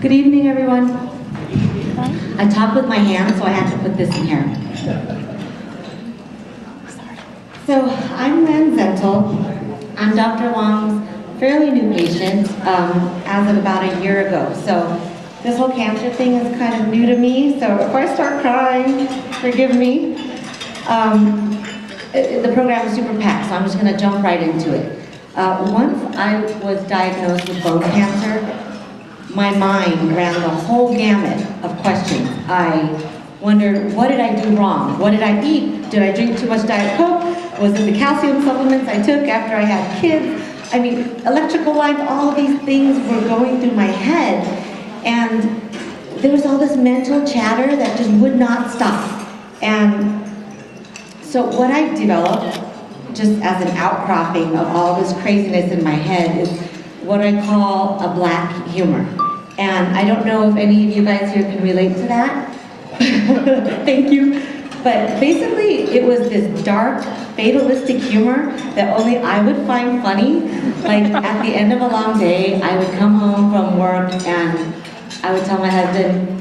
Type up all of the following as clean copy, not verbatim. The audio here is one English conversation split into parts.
Good evening, everyone. I talk with my hands, so I have to put this in here. So, I'm Lan Zentil. I'm Dr. Wong's fairly new patient as of about a year ago. So, this whole cancer thing is kind of new to me, so if I start crying, forgive me. The program is super packed, so I'm just going to jump right into it. Once I was diagnosed with bone cancer, my mind ran the whole gamut of questions. I wondered, what did I do wrong? What did I eat? Did I drink too much Diet Coke? Was it the calcium supplements I took after I had kids? I mean, electrical lines, all of these things were going through my head. And there was all this mental chatter that just would not stop. And so what I developed, just as an outcropping of all this craziness in my head, is what I call a black humor. And I don't know if any of you guys here can relate to that. Thank you. But basically, it was this dark, fatalistic humor that only I would find funny. Like, at the end of a long day, I would come home from work and I would tell my husband,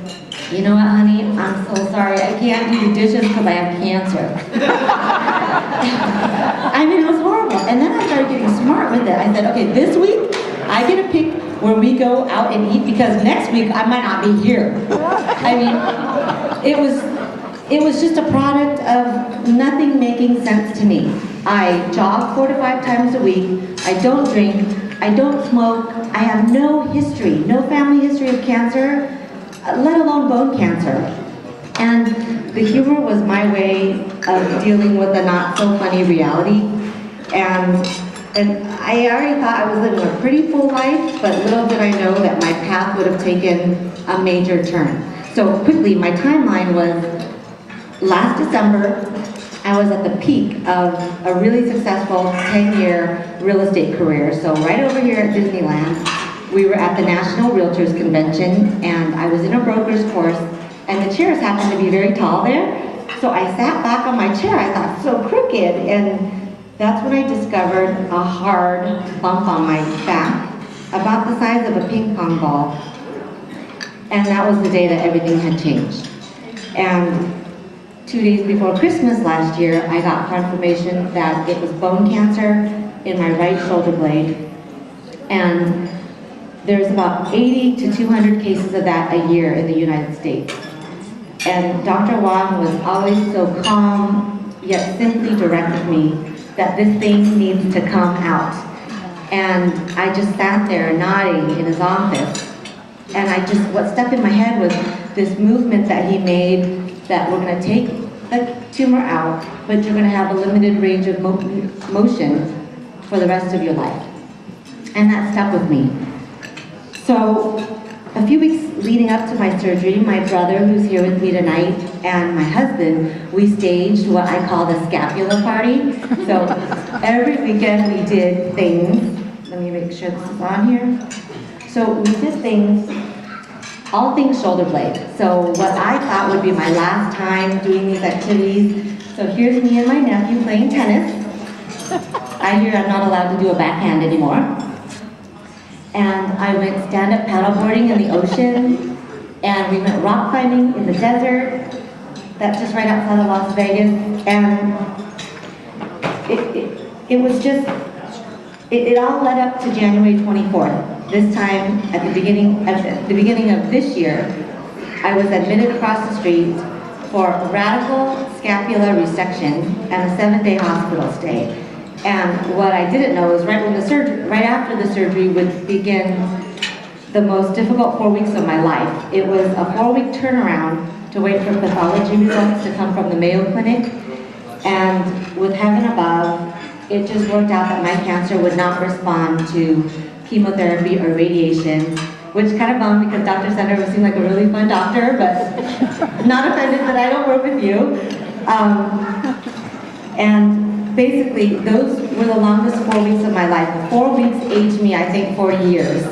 you know what, honey, I'm so sorry, I can't do the dishes because I have cancer. I mean, it was horrible. And then I started getting smart with it. I said, okay, this week, I get to pick where we go out and eat because next week I might not be here. I mean, it was just a product of nothing making sense to me. I jog 4 to 5 times a week. I don't drink. I don't smoke. I have no history, no family history of cancer, let alone bone cancer. And the humor was my way of dealing with a not so funny reality. And I already thought I was living a pretty full life, but little did I know that my path would have taken a major turn. So quickly, my timeline was last December, I was at the peak of a really successful 10-year real estate career. So right over here at Disneyland, we were at the National Realtors Convention, and I was in a broker's course, and the chairs happened to be very tall there. So I sat back on my chair, I thought, so crooked, and that's when I discovered a hard bump on my back, about the size of a ping pong ball. And that was the day that everything had changed. And 2 days before Christmas last year, I got confirmation that it was bone cancer in my right shoulder blade. And there's about 80 to 200 cases of that a year in the United States. And Dr. Wong was always so calm, yet simply directed me that this thing needs to come out. And I just sat there nodding in his office. And what stuck in my head was this movement that he made, that we're gonna take the tumor out, but you're gonna have a limited range of motion for the rest of your life. And that stuck with me. So, a few weeks leading up to my surgery, my brother, who's here with me tonight, and my husband, we staged what I call the scapula party. So every weekend we did things. Let me make sure this is on here. So we did things, all things shoulder blade. So what I thought would be my last time doing these activities. So here's me and my nephew playing tennis. I hear I'm not allowed to do a backhand anymore. And I went stand-up paddleboarding in the ocean, and we went rock climbing in the desert. That's just right outside of Las Vegas. And it was just, it all led up to January 24th. This time, at the beginning of this year, I was admitted across the street for radical scapular resection and a 7-day hospital stay. And what I didn't know is right after the surgery would begin the most difficult 4 weeks of my life. It was a 4-week turnaround to wait for pathology results to come from the Mayo Clinic. And with heaven above, it just worked out that my cancer would not respond to chemotherapy or radiation, which kind of bummed because Dr. Sender seemed like a really fun doctor, but not offended that I don't work with you. And basically, those were the longest 4 weeks of my life. 4 weeks aged me, I think, 4 years.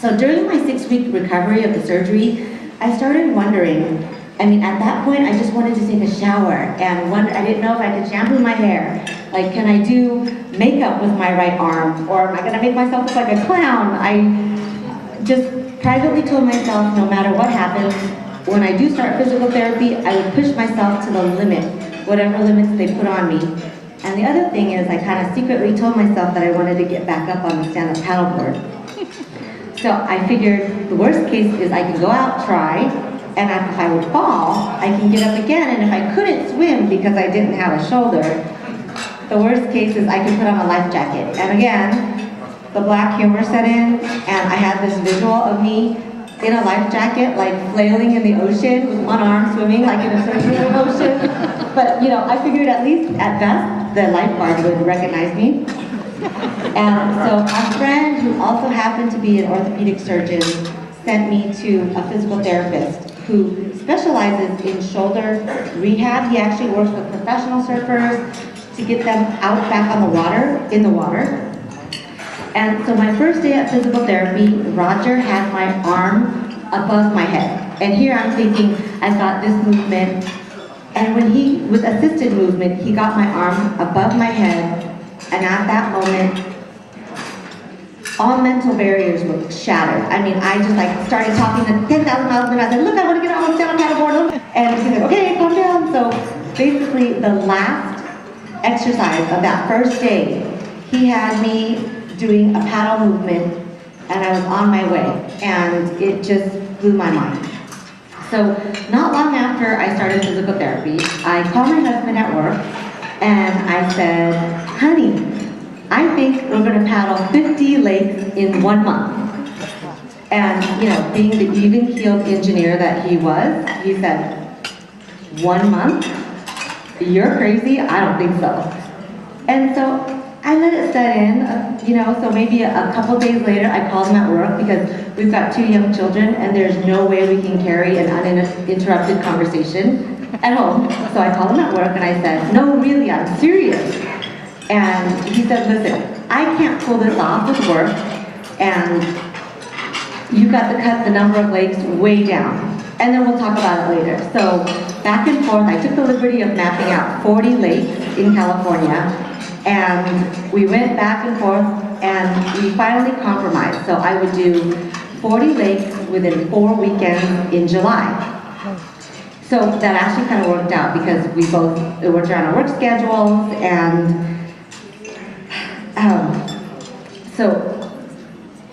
So during my 6-week recovery of the surgery, I started wondering, I mean, at that point, I just wanted to take a shower and I didn't know if I could shampoo my hair. Like, can I do makeup with my right arm? Or am I gonna make myself look like a clown? just privately told myself, no matter what happens, when I do start physical therapy, I would push myself to the limit, whatever limits they put on me. And the other thing is, I kind of secretly told myself that I wanted to get back up on the stand-up paddleboard. So I figured the worst case is I can go out, try, and if I would fall, I can get up again. And if I couldn't swim because I didn't have a shoulder, the worst case is I could put on a life jacket. And again, the black humor set in, and I had this visual of me in a life jacket, like flailing in the ocean with one arm swimming like in a circular motion. But I figured at least at best, the lifeguard would recognize me. And so a friend who also happened to be an orthopedic surgeon sent me to a physical therapist who specializes in shoulder rehab. He actually works with professional surfers to get them out back on the water, in the water. And so my first day at physical therapy, Roger had my arm above my head. And here I'm thinking, I've got this movement. And when with assisted movement, he got my arm above my head. And at that moment, all mental barriers were shattered. I mean, I just started talking at 10,000 miles an hour. I said, look, I want to get on the stand-up paddleboard. And he said, okay, calm down. So basically, the last exercise of that first day, he had me doing a paddle movement, and I was on my way, and it just blew my mind. So not long after I started physical therapy, I called my husband at work, and I said, honey, I think we're going to paddle 50 lakes in 1 month. And being the even-keeled engineer that he was, he said, 1 month? You're crazy? I don't think so. And so I let it set in, so maybe a couple days later I called him at work because we've got 2 young children and there's no way we can carry an uninterrupted conversation at home. So I called him at work and I said, no, really, I'm serious. And he said, listen, I can't pull this off with work, and you've got to cut the number of lakes way down. And then we'll talk about it later. So back and forth, I took the liberty of mapping out 40 lakes in California. And we went back and forth, and we finally compromised. So I would do 40 lakes within 4 weekends in July. So that actually kind of worked out because it worked around our work schedules, and so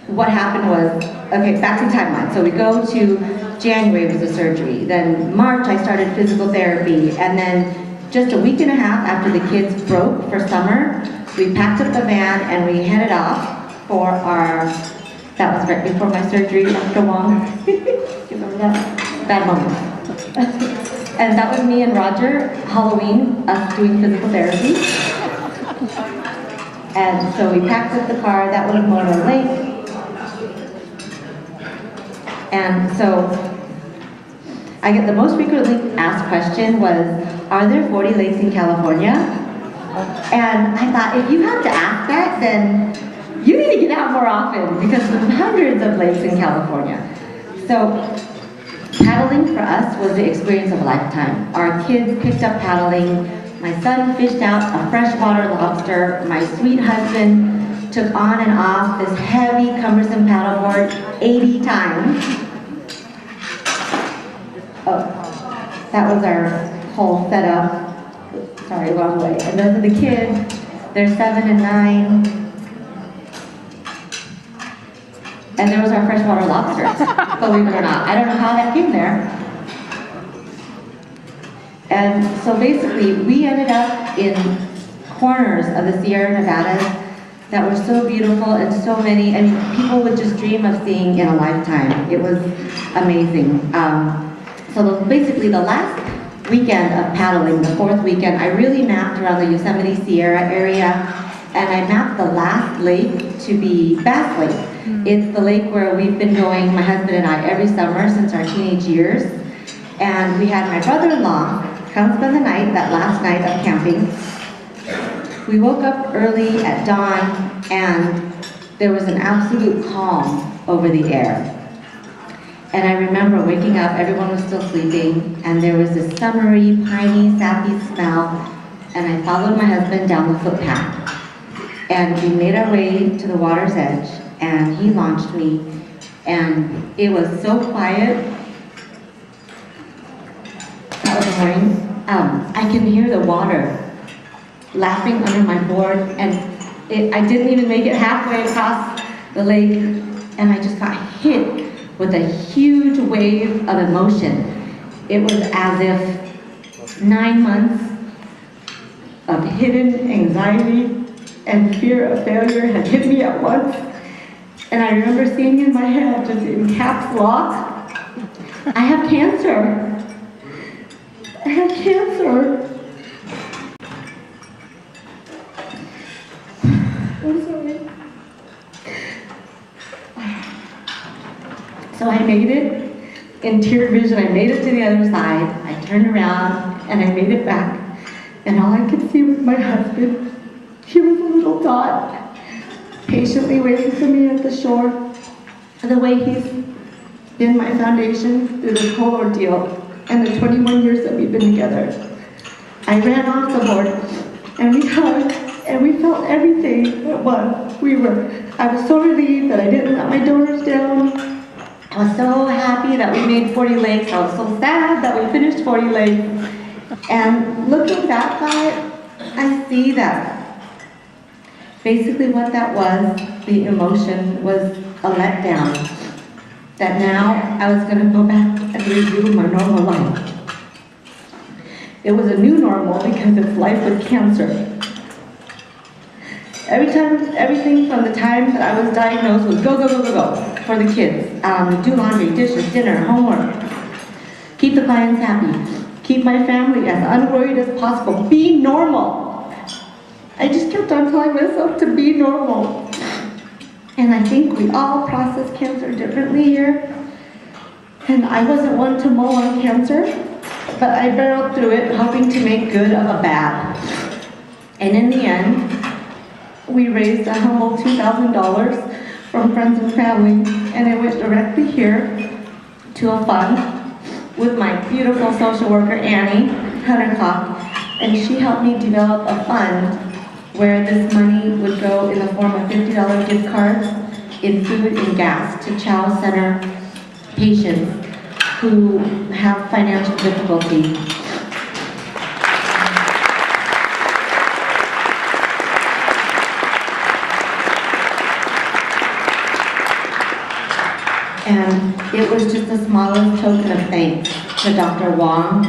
what happened was, okay, back to timeline. So we go to January was the surgery. Then March I started physical therapy, and then just a week and a half after the kids broke for summer, we packed up the van and we headed off for that was right before my surgery, Dr. Wong. Do you remember that? Bad moment. And that was me and Roger, Halloween, us doing physical therapy. And so we packed up the car, that would have mown a lake. And so I get the most frequently asked question was, are there 40 lakes in California? And I thought, if you have to ask that, then you need to get out more often because there's hundreds of lakes in California. So paddling for us was the experience of a lifetime. Our kids picked up paddling. My son fished out a freshwater lobster. My sweet husband took on and off this heavy, cumbersome paddleboard 80 times. Oh, that was our whole setup. Sorry, wrong way. And those are the kids. They're 7 and 9. And there was our freshwater lobster, believe it or not. I don't know how that came there. And so basically, we ended up in corners of the Sierra Nevadas that were so beautiful and so many, and people would just dream of seeing in a lifetime. It was amazing. So basically, the last weekend of paddling, the 4th weekend, I really mapped around the Yosemite Sierra area, and I mapped the last lake to be Bass Lake. It's the lake where we've been going, my husband and I, every summer since our teenage years. And we had my brother-in-law come spend the night, that last night of camping. We woke up early at dawn, and there was an absolute calm over the air. And I remember waking up, everyone was still sleeping, and there was this summery, piney, sappy smell, and I followed my husband down the footpath. And we made our way to the water's edge, and he launched me, And it was so quiet. That was the morning. I can hear the water lapping under my board, and I didn't even make it halfway across the lake, and I just got hit with a huge wave of emotion. It was as if 9 months of hidden anxiety and fear of failure had hit me at once. And I remember seeing in my head, just in caps lock, I have cancer. I have cancer. I'm sorry. So I made it in tear vision. I made it to the other side. I turned around and I made it back. And all I could see was my husband. He was a little dot, patiently waiting for me at the shore. And the way he's been my foundation through this whole ordeal and the 21 years that we've been together. I ran off the board and we hugged and we felt everything at once. I was so relieved that I didn't let my donors down. I was so happy that we made 40 lakes. I was so sad that we finished 40 lakes. And looking back on it, I see that basically what that was, the emotion, was a letdown. That now I was going to go back and resume my normal life. It was a new normal because it's life with cancer. Everything from the time that I was diagnosed was go, go, go, go, go for the kids. Do laundry, dishes, dinner, homework. Keep the clients happy. Keep my family as unworried as possible. Be normal. I just kept on telling myself to be normal. And I think we all process cancer differently here. And I wasn't one to mull on cancer, but I barreled through it, hoping to make good of a bad. And in the end, we raised a humble $2,000 from friends and family, and it went directly here to a fund with my beautiful social worker, Annie Huntercock, and she helped me develop a fund where this money would go in the form of $50 gift cards in food and gas to Chow Center patients who have financial difficulty. And it was just the smallest token of thanks to Dr. Wong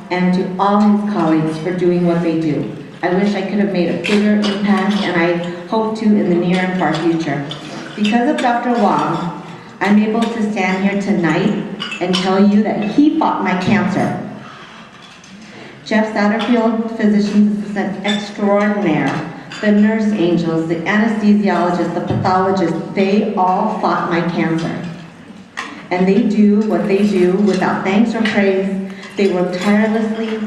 and to all his colleagues for doing what they do. I wish I could have made a bigger impact, and I hope to in the near and far future. Because of Dr. Wong, I'm able to stand here tonight and tell you that he fought my cancer. Jeff Satterfield, physician's assistant extraordinaire, the nurse angels, the anesthesiologists, the pathologists, they all fought my cancer. And they do what they do without thanks or praise. They work tirelessly,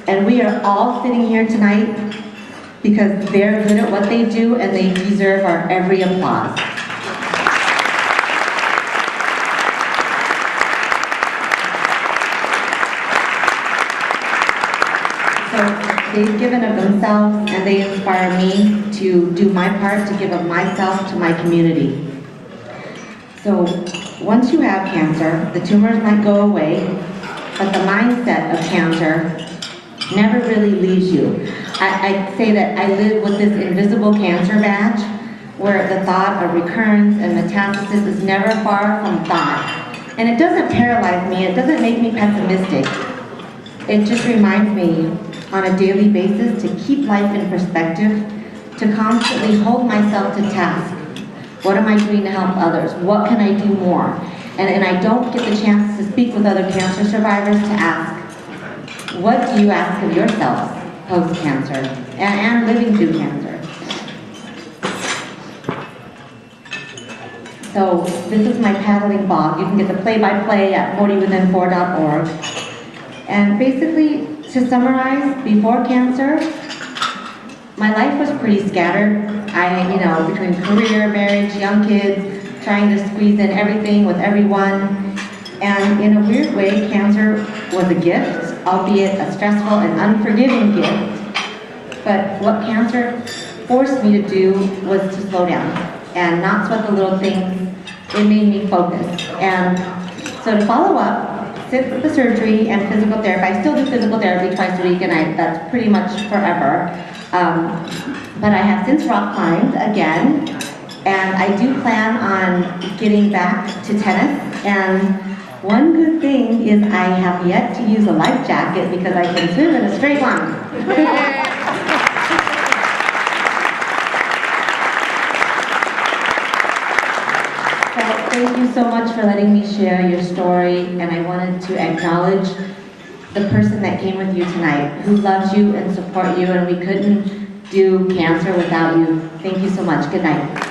and we are all sitting here tonight because they're good at what they do and they deserve our every applause. So they've given of themselves and they inspire me to do my part to give of myself to my community. So once you have cancer, the tumors might go away, but the mindset of cancer never really leaves you. I say that I live with this invisible cancer badge, where the thought of recurrence and metastasis is never far from thought. And it doesn't paralyze me, it doesn't make me pessimistic. It just reminds me on a daily basis to keep life in perspective, to constantly hold myself to task. What am I doing to help others? What can I do more? And I don't get the chance to speak with other cancer survivors to ask, what do you ask of yourself post-cancer and living through cancer? So this is my paddling blog. You can get the play-by-play at 40within4.org. And basically, to summarize, before cancer, my life was pretty scattered. Between career, marriage, young kids, trying to squeeze in everything with everyone. And in a weird way, cancer was a gift, albeit a stressful and unforgiving gift. But what cancer forced me to do was to slow down and not sweat the little things, it made me focus. And so to follow up, since the surgery and physical therapy, I still do physical therapy twice a week, and that's pretty much forever. But I have since rock climbed again, and I do plan on getting back to tennis. And one good thing is I have yet to use a life jacket because I can swim in a straight line. So thank you so much for letting me share your story, and I wanted to acknowledge the person that came with you tonight, who loves you and supports you, and we couldn't do cancer without you. Thank you so much. Good night.